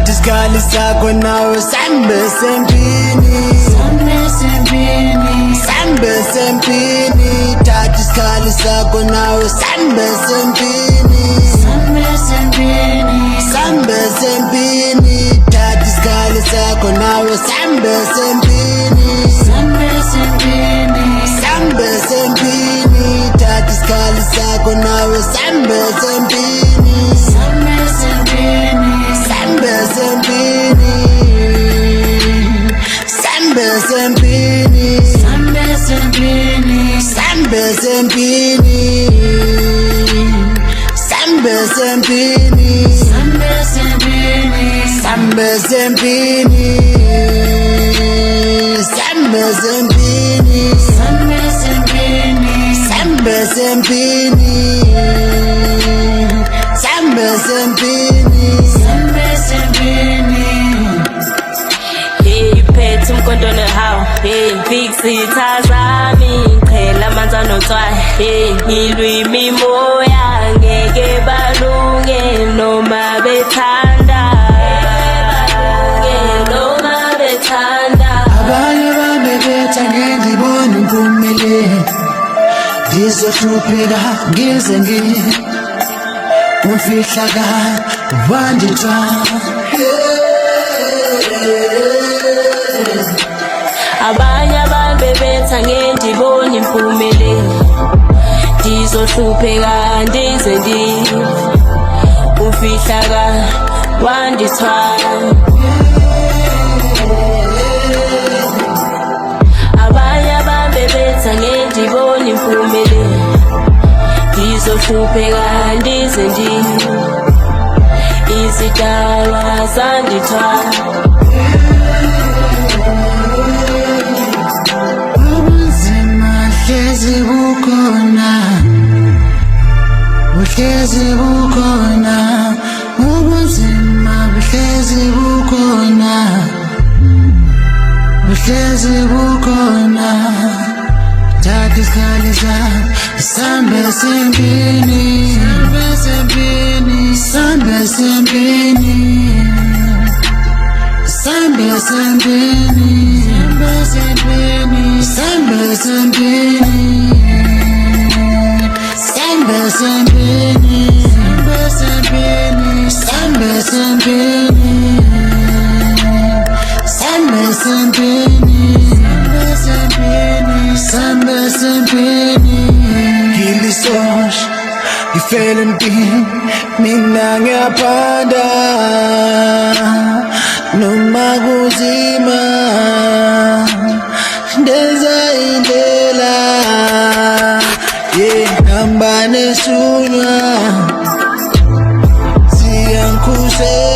thatha isikhali sakho nawe sambe sempini, sambe sempini, thatha isikhali sakho nawe sambe sempini, sambe sempini, thatha isikhali sakho nawe sambe sempini, sambe sempini, thatha isikhali sakho nawe sambe sempini, sambe sempini, sambe sempini, sambe sempini, sambe sempini, sambe sempini, sambe sempini, sambe sempini, sambe sempini, sambe sempini. Hey, phethe umkondo nehawu, hey, fix ithazami, chela amanzi anotswayi, hey, ilwimi moya ngeke balunge noma bethanda, noma bethanda. Abanye bami betha ngengibona impumelelo, ngizohlupheka ngize umfihla wandithwa. Abanye abantu betha ngendibona impumelelo, ngizohlupheka ndize umfihla wandithwa. Abanye abantu betha ngendibona impumelelo, ngizohlupheka ndize izidalwa zandithwa. Ubunzima hlezi bukhona, buhlezi bukhona, ubunzima buhlezi bukhona, buhlezi bukhona, thatha isikhali sakho sambe sempini, sambe sempini, sambe sempini, sambe sempini, sambe sempini, sambe sempini, sambe sempini, sambe sempini. Ngilisosha ngifela empini, mina ngiyaphanda noma kunzima, ndenza indlela, ngihamba neshunywa, siyangikhusela.